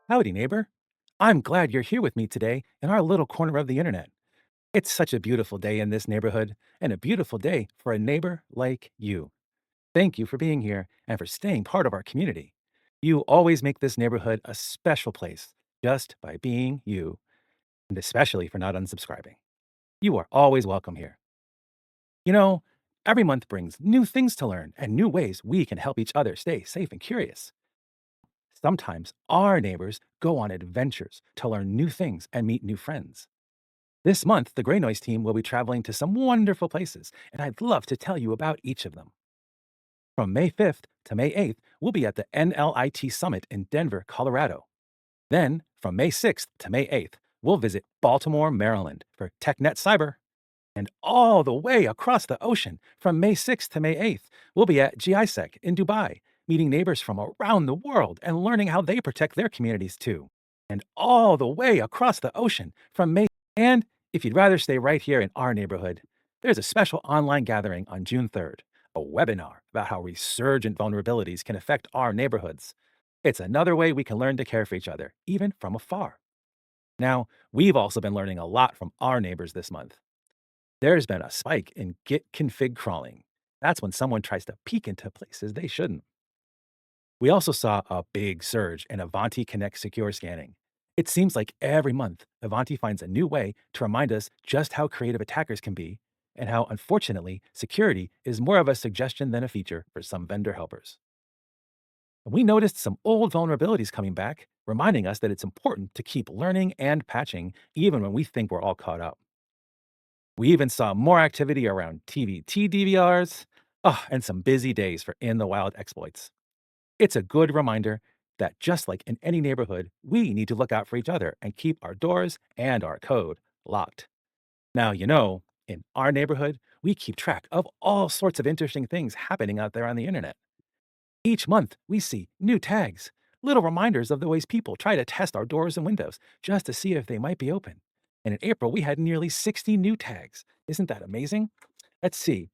Howdy, neighbor. I'm glad you're here with me today in our little corner of the internet. It's such a beautiful day in this neighborhood and a beautiful day for a neighbor like you. Thank you for being here and for staying part of our community. You always make this neighborhood a special place just by being you, and especially for not unsubscribing. You are always welcome here. You know, every month brings new things to learn and new ways we can help each other stay safe and curious. Sometimes our neighbors go on adventures to learn new things and meet new friends. This month, the GreyNoise team will be traveling to some wonderful places, and I'd love to tell you about each of them. From May 5th to May 8th, we'll be at the NLIT Summit in Denver, Colorado. Then, from May 6th to May 8th, we'll visit Baltimore, Maryland for TechNet Cyber. And all the way across the ocean, from May 6th to May 8th, we'll be at GISEC in Dubai, meeting neighbors from around the world and learning how they protect their communities too. And all the way across the ocean, from May. And if you'd rather stay right here in our neighborhood, there's a special online gathering on June 3rd, a webinar about how resurgent vulnerabilities can affect our neighborhoods. It's another way we can learn to care for each other, even from afar. Now, we've also been learning a lot from our neighbors this month. There's been a spike in Git config crawling. That's when someone tries to peek into places they shouldn't. We also saw a big surge in Avanti Connect secure scanning. It seems like every month, Avanti finds a new way to remind us just how creative attackers can be, and how, unfortunately, security is more of a suggestion than a feature for some vendor helpers. And we noticed some old vulnerabilities coming back, reminding us that it's important to keep learning and patching even when we think we're all caught up. We even saw more activity around TVT DVRs, and some busy days for in the wild exploits. It's a good reminder that just like in any neighborhood, we need to look out for each other and keep our doors and our code locked. Now, in our neighborhood, we keep track of all sorts of interesting things happening out there on the internet. Each month, we see new tags, little reminders of the ways people try to test our doors and windows just to see if they might be open. And in April, we had nearly 60 new tags. Isn't that amazing? Let's see.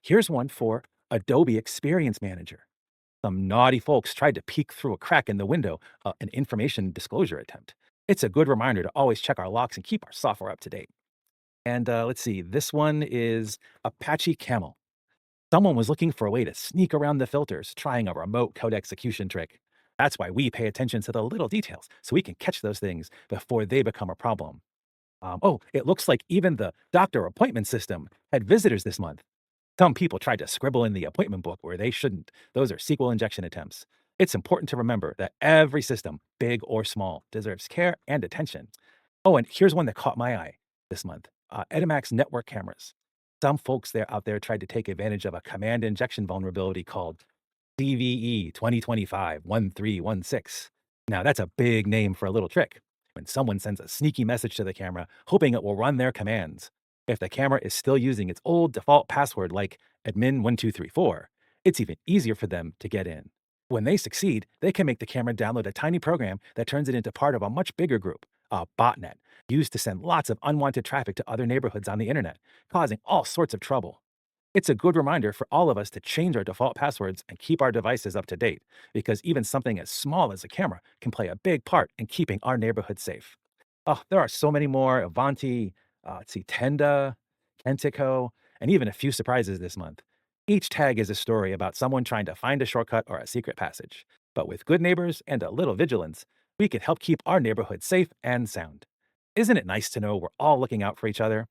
Here's one for Adobe Experience Manager. Some naughty folks tried to peek through a crack in the window, an information disclosure attempt. It's a good reminder to always check our locks and keep our software up to date. And let's see, this one is Apache Camel. Someone was looking for a way to sneak around the filters, trying a remote code execution trick. That's why we pay attention to the little details so we can catch those things before they become a problem. It looks like even the doctor appointment system had visitors this month. Some people tried to scribble in the appointment book where they shouldn't. Those are SQL injection attempts. It's important to remember that every system, big or small, deserves care and attention. Oh, and here's one that caught my eye this month. Edimax network cameras. Some folks out there tried to take advantage of a command injection vulnerability called CVE 2025-1316. Now, that's a big name for a little trick. When someone sends a sneaky message to the camera, hoping it will run their commands. If the camera is still using its old default password like admin1234, it's even easier for them to get in. When they succeed, they can make the camera download a tiny program that turns it into part of a much bigger group, a botnet, used to send lots of unwanted traffic to other neighborhoods on the internet, causing all sorts of trouble. It's a good reminder for all of us to change our default passwords and keep our devices up to date, because even something as small as a camera can play a big part in keeping our neighborhood safe. Oh, there are so many more. Avanti, let's see, Tenda, Kentico, and even a few surprises this month. Each tag is a story about someone trying to find a shortcut or a secret passage. But with good neighbors and a little vigilance, we can help keep our neighborhood safe and sound. Isn't it nice to know we're all looking out for each other?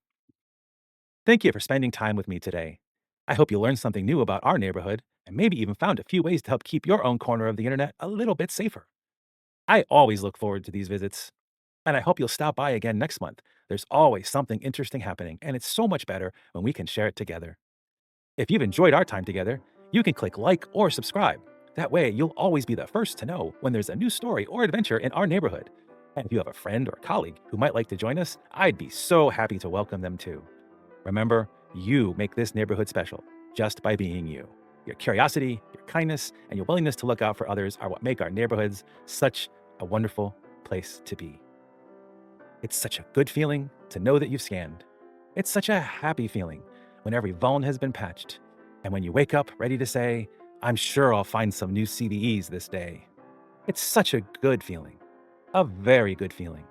Thank you for spending time with me today. I hope you learned something new about our neighborhood and maybe even found a few ways to help keep your own corner of the internet a little bit safer. I always look forward to these visits, and I hope you'll stop by again next month. There's always something interesting happening, and it's so much better when we can share it together. If you've enjoyed our time together, you can click like or subscribe. That way, you'll always be the first to know when there's a new story or adventure in our neighborhood. And if you have a friend or colleague who might like to join us, I'd be so happy to welcome them too. Remember, you make this neighborhood special just by being you. Your curiosity, your kindness, and your willingness to look out for others are what make our neighborhoods such a wonderful place to be. It's such a good feeling to know that you've scanned. It's such a happy feeling when every vuln has been patched, and when you wake up ready to say, I'm sure I'll find some new CVEs this day. It's such a good feeling. A very good feeling.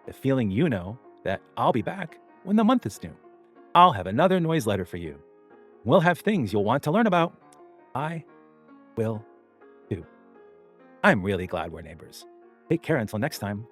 The feeling you know that I'll be back when the month is new. I'll have another noise letter for you. We'll have things you'll want to learn about. I will too. I'm really glad we're neighbors. Take care until next time.